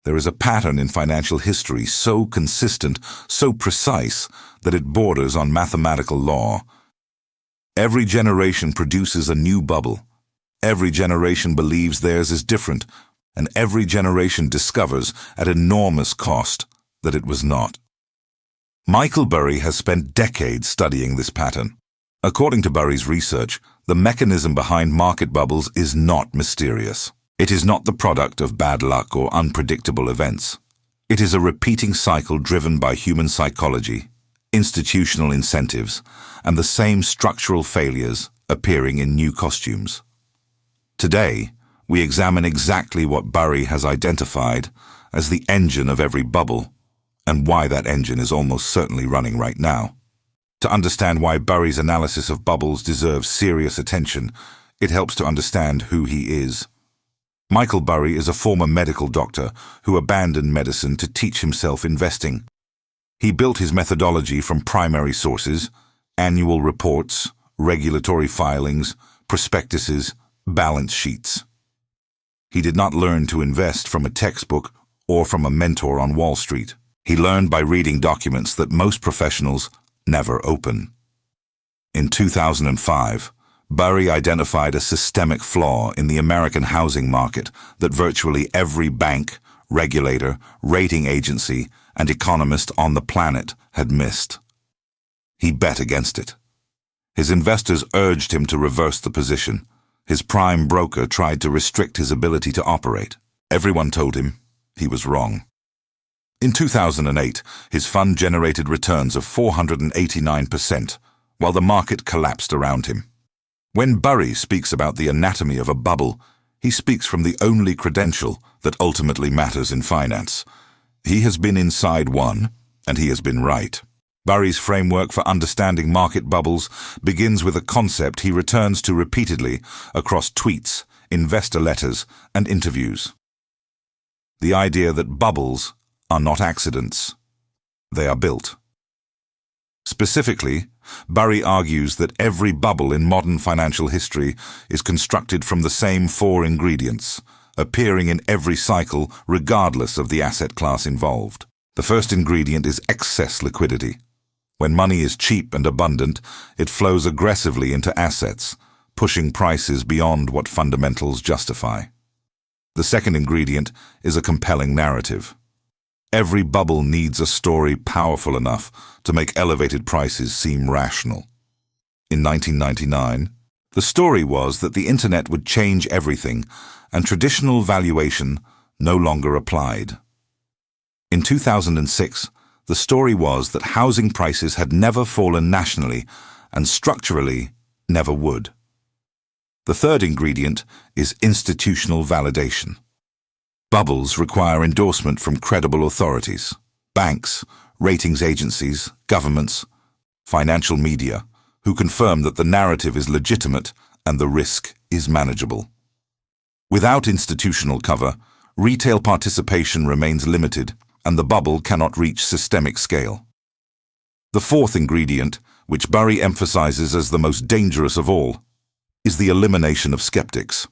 There is a pattern in financial history so consistent, so precise, that it borders on mathematical law. Every generation produces a new bubble. Every generation believes theirs is different, and every generation discovers at enormous cost that it was not. Michael Burry has spent decades studying this pattern. According to Burry's research, the mechanism behind market bubbles is not mysterious. It is not the product of bad luck or unpredictable events. It is a repeating cycle driven by human psychology, institutional incentives, and the same structural failures appearing in new costumes. Today, we examine exactly what Burry has identified as the engine of every bubble, and why that engine is almost certainly running right now. To understand why Burry's analysis of bubbles deserves serious attention, it helps to understand who he is. Michael Burry is a former medical doctor who abandoned medicine to teach himself investing. He built his methodology from primary sources, annual reports, regulatory filings, prospectuses, balance sheets. He did not learn to invest from a textbook or from a mentor on Wall Street. He learned by reading documents that most professionals never open. In 2005, Burry identified a systemic flaw in the American housing market that virtually every bank, regulator, rating agency, and economist on the planet had missed. He bet against it. His investors urged him to reverse the position. His prime broker tried to restrict his ability to operate. Everyone told him he was wrong. In 2008, his fund generated returns of 489%, while the market collapsed around him. When Burry speaks about the anatomy of a bubble, he speaks from the only credential that ultimately matters in finance. He has been inside one, and he has been right. Burry's framework for understanding market bubbles begins with a concept he returns to repeatedly across tweets, investor letters, and interviews. The idea that bubbles are not accidents. They are built. Specifically, Burry argues that every bubble in modern financial history is constructed from the same 4 ingredients, appearing in every cycle regardless of the asset class involved. The first ingredient is excess liquidity. When money is cheap and abundant, it flows aggressively into assets, pushing prices beyond what fundamentals justify. The second ingredient is a compelling narrative. Every bubble needs a story powerful enough to make elevated prices seem rational. In 1999, the story was that the internet would change everything, and traditional valuation no longer applied. In 2006, the story was that housing prices had never fallen nationally, and structurally never would. The third ingredient is institutional validation. Bubbles require endorsement from credible authorities, banks, ratings agencies, governments, financial media, who confirm that the narrative is legitimate and the risk is manageable. Without institutional cover, retail participation remains limited, and the bubble cannot reach systemic scale. The fourth ingredient, which Burry emphasizes as the most dangerous of all, is the elimination of skeptics.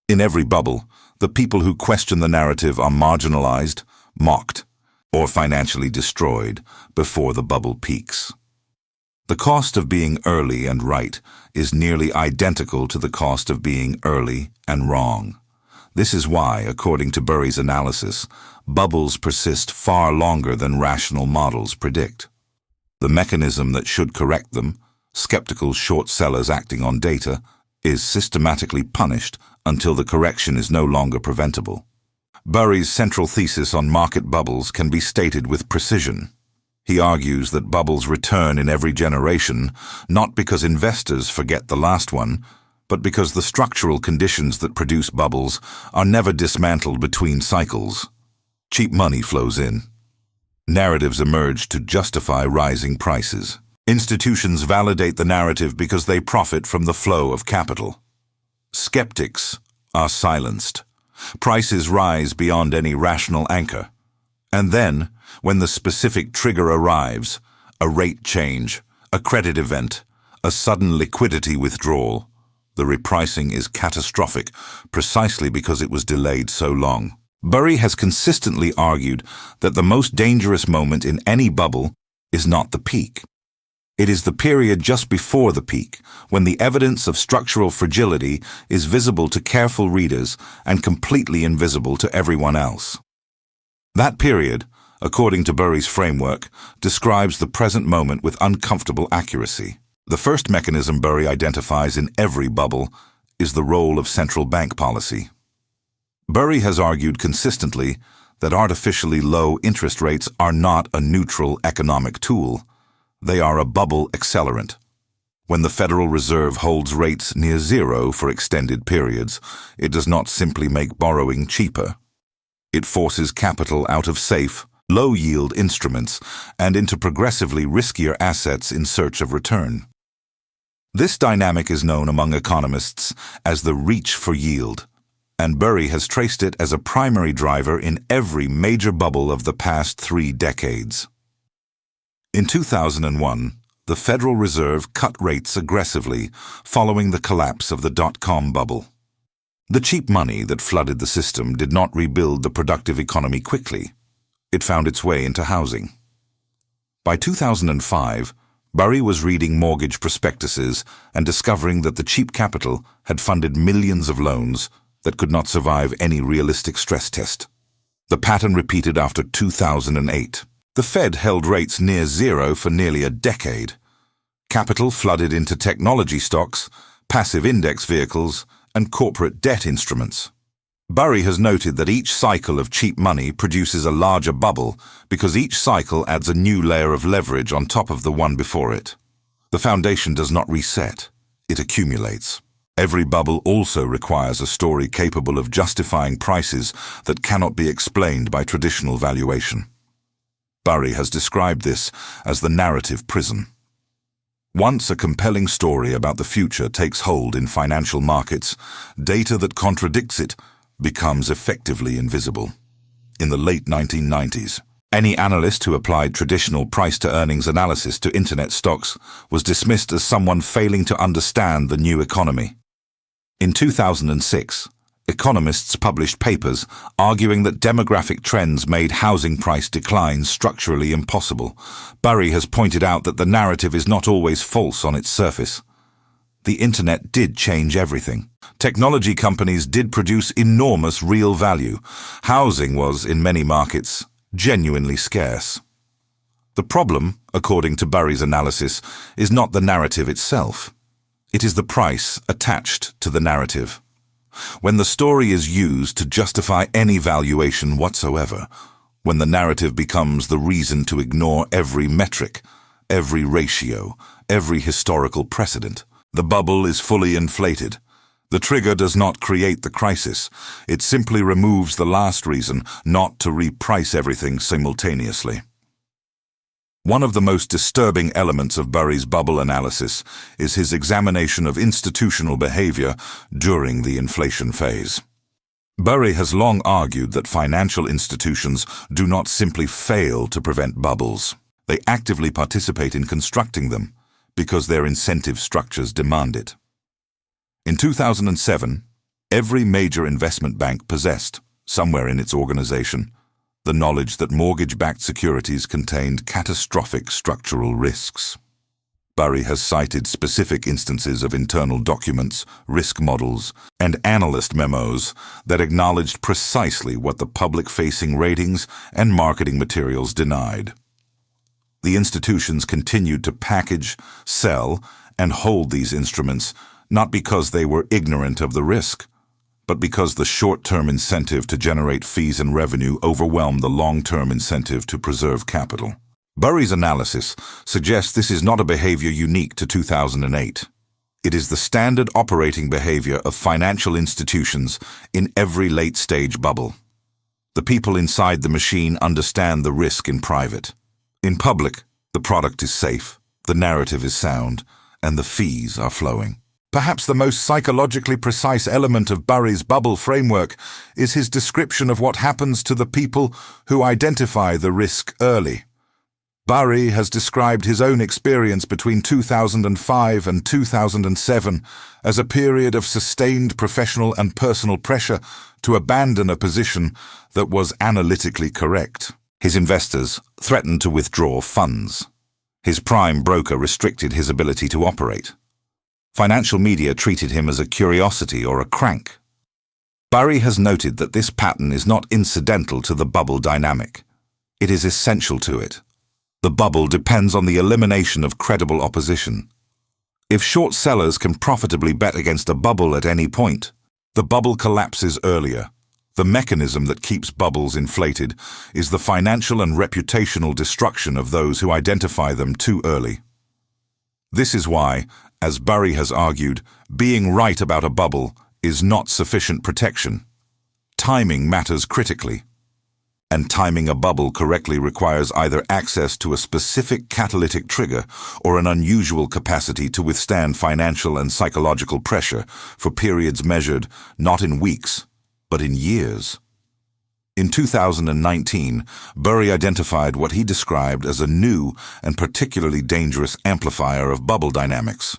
In every bubble, the people who question the narrative are marginalized, mocked, or financially destroyed before the bubble peaks. The cost of being early and right is nearly identical to the cost of being early and wrong. This is why, according to Burry's analysis, bubbles persist far longer than rational models predict. The mechanism that should correct them, skeptical short sellers acting on data, is systematically punished until the correction is no longer preventable. Burry's central thesis on market bubbles can be stated with precision. He argues that bubbles return in every generation, not because investors forget the last one, but because the structural conditions that produce bubbles are never dismantled between cycles. Cheap money flows in. Narratives emerge to justify rising prices. Institutions validate the narrative because they profit from the flow of capital. Skeptics are silenced. Prices rise beyond any rational anchor. And then, when the specific trigger arrives, a rate change, a credit event, a sudden liquidity withdrawal, the repricing is catastrophic precisely because it was delayed so long. Burry has consistently argued that the most dangerous moment in any bubble is not the peak. It is the period just before the peak, when the evidence of structural fragility is visible to careful readers and completely invisible to everyone else. That period, according to Burry's framework, describes the present moment with uncomfortable accuracy. The first mechanism Burry identifies in every bubble is the role of central bank policy. Burry has argued consistently that artificially low interest rates are not a neutral economic tool. They are a bubble accelerant. When the Federal Reserve holds rates near zero for extended periods, it does not simply make borrowing cheaper. It forces capital out of safe, low-yield instruments and into progressively riskier assets in search of return. This dynamic is known among economists as the reach for yield, and Burry has traced it as a primary driver in every major bubble of the past 3 decades. In 2001, the Federal Reserve cut rates aggressively following the collapse of the dot-com bubble. The cheap money that flooded the system did not rebuild the productive economy quickly. It found its way into housing. By 2005, Burry was reading mortgage prospectuses and discovering that the cheap capital had funded millions of loans that could not survive any realistic stress test. The pattern repeated after 2008. The Fed held rates near zero for nearly a decade. Capital flooded into technology stocks, passive index vehicles, and corporate debt instruments. Burry has noted that each cycle of cheap money produces a larger bubble because each cycle adds a new layer of leverage on top of the one before it. The foundation does not reset, it accumulates. Every bubble also requires a story capable of justifying prices that cannot be explained by traditional valuation. Burry has described this as the narrative prison. Once a compelling story about the future takes hold in financial markets, data that contradicts it becomes effectively invisible. In the late 1990s, any analyst who applied traditional price-to-earnings analysis to internet stocks was dismissed as someone failing to understand the new economy. In 2006, economists published papers arguing that demographic trends made housing price declines structurally impossible. Burry has pointed out that the narrative is not always false on its surface. The internet did change everything. Technology companies did produce enormous real value. Housing was, in many markets, genuinely scarce. The problem, according to Burry's analysis, is not the narrative itself. It is the price attached to the narrative. When the story is used to justify any valuation whatsoever, when the narrative becomes the reason to ignore every metric, every ratio, every historical precedent, the bubble is fully inflated. The trigger does not create the crisis. It simply removes the last reason not to reprice everything simultaneously. One of the most disturbing elements of Burry's bubble analysis is his examination of institutional behavior during the inflation phase. Burry has long argued that financial institutions do not simply fail to prevent bubbles. They actively participate in constructing them because their incentive structures demand it. In 2007, every major investment bank possessed, somewhere in its organization, the knowledge that mortgage-backed securities contained catastrophic structural risks. Burry has cited specific instances of internal documents, risk models, and analyst memos that acknowledged precisely what the public-facing ratings and marketing materials denied. The institutions continued to package, sell, and hold these instruments not because they were ignorant of the risk, but because the short-term incentive to generate fees and revenue overwhelmed the long-term incentive to preserve capital. Burry's analysis suggests this is not a behavior unique to 2008. It is the standard operating behavior of financial institutions in every late-stage bubble. The people inside the machine understand the risk in private. In public, the product is safe, the narrative is sound, and the fees are flowing. Perhaps the most psychologically precise element of Burry's bubble framework is his description of what happens to the people who identify the risk early. Burry has described his own experience between 2005 and 2007 as a period of sustained professional and personal pressure to abandon a position that was analytically correct. His investors threatened to withdraw funds. His prime broker restricted his ability to operate. Financial media treated him as a curiosity or a crank. Burry has noted that this pattern is not incidental to the bubble dynamic. It is essential to it. The bubble depends on the elimination of credible opposition. If short sellers can profitably bet against a bubble at any point, the bubble collapses earlier. The mechanism that keeps bubbles inflated is the financial and reputational destruction of those who identify them too early. This is why, as Burry has argued, being right about a bubble is not sufficient protection. Timing matters critically. And timing a bubble correctly requires either access to a specific catalytic trigger or an unusual capacity to withstand financial and psychological pressure for periods measured not in weeks, but in years. In 2019, Burry identified what he described as a new and particularly dangerous amplifier of bubble dynamics: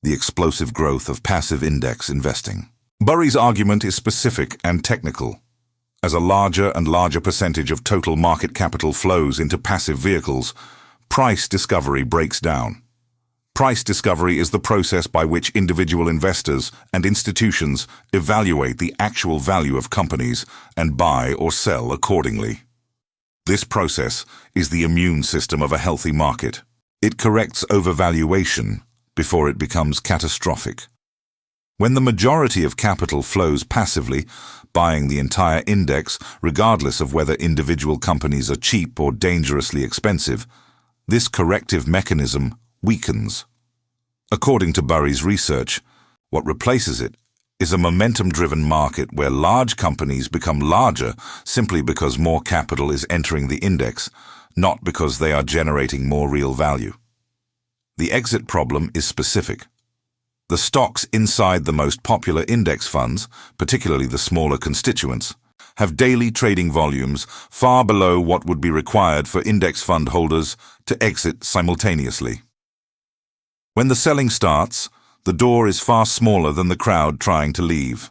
the explosive growth of passive index investing. Burry's argument is specific and technical. As a larger and larger percentage of total market capital flows into passive vehicles, price discovery breaks down. Price discovery is the process by which individual investors and institutions evaluate the actual value of companies and buy or sell accordingly. This process is the immune system of a healthy market. It corrects overvaluation before it becomes catastrophic. When the majority of capital flows passively, buying the entire index regardless of whether individual companies are cheap or dangerously expensive, this corrective mechanism weakens. According to Burry's research, what replaces it is a momentum-driven market where large companies become larger simply because more capital is entering the index, not because they are generating more real value. The exit problem is specific. The stocks inside the most popular index funds, particularly the smaller constituents, have daily trading volumes far below what would be required for index fund holders to exit simultaneously. When the selling starts, the door is far smaller than the crowd trying to leave.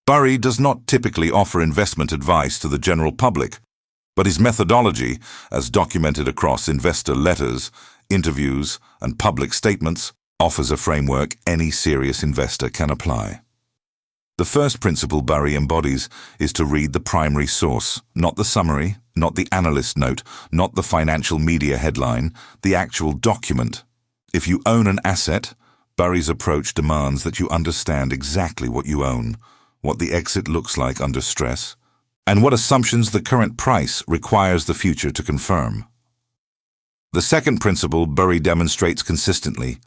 Burry does not typically offer investment advice to the general public, but his methodology, as documented across investor letters, interviews, and public statements, offers a framework any serious investor can apply. The first principle Burry embodies is to read the primary source, not the summary, not the analyst note, not the financial media headline, the actual document. If you own an asset, Burry's approach demands that you understand exactly what you own, what the exit looks like under stress, and what assumptions the current price requires the future to confirm. The second principle Burry demonstrates consistently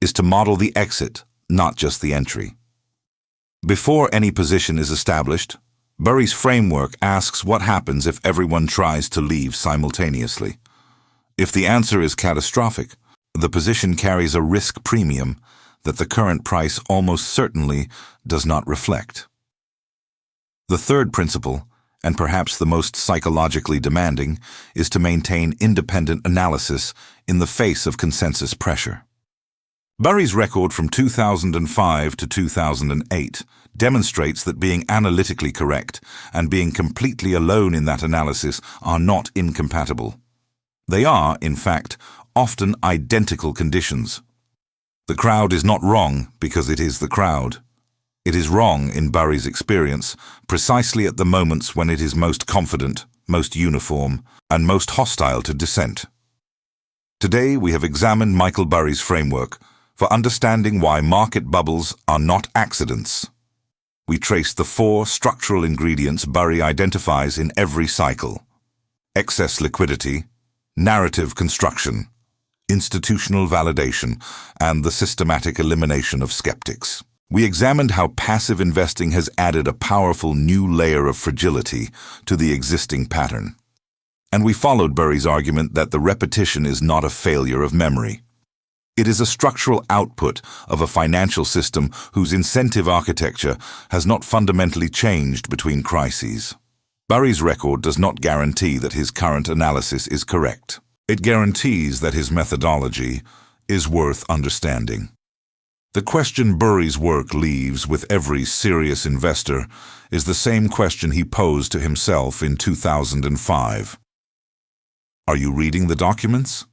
is to model the exit, not just the entry. Before any position is established, Burry's framework asks what happens if everyone tries to leave simultaneously. If the answer is catastrophic, the position carries a risk premium that the current price almost certainly does not reflect. The third principle, and perhaps the most psychologically demanding, is to maintain independent analysis in the face of consensus pressure. Burry's record from 2005 to 2008 demonstrates that being analytically correct and being completely alone in that analysis are not incompatible. They are, in fact, often identical conditions. The crowd is not wrong because it is the crowd. It is wrong, in Burry's experience, precisely at the moments when it is most confident, most uniform, and most hostile to dissent. Today we have examined Michael Burry's framework for understanding why market bubbles are not accidents. We trace the 4 structural ingredients Burry identifies in every cycle: excess liquidity, narrative construction, institutional validation, and the systematic elimination of skeptics. We examined how passive investing has added a powerful new layer of fragility to the existing pattern. And we followed Burry's argument that the repetition is not a failure of memory. It is a structural output of a financial system whose incentive architecture has not fundamentally changed between crises. Burry's record does not guarantee that his current analysis is correct. It guarantees that his methodology is worth understanding. The question Burry's work leaves with every serious investor is the same question he posed to himself in 2005. Are you reading the documents?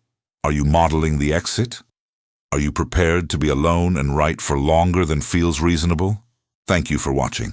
Are you modeling the exit? Are you prepared to be alone and right for longer than feels reasonable? Thank you for watching.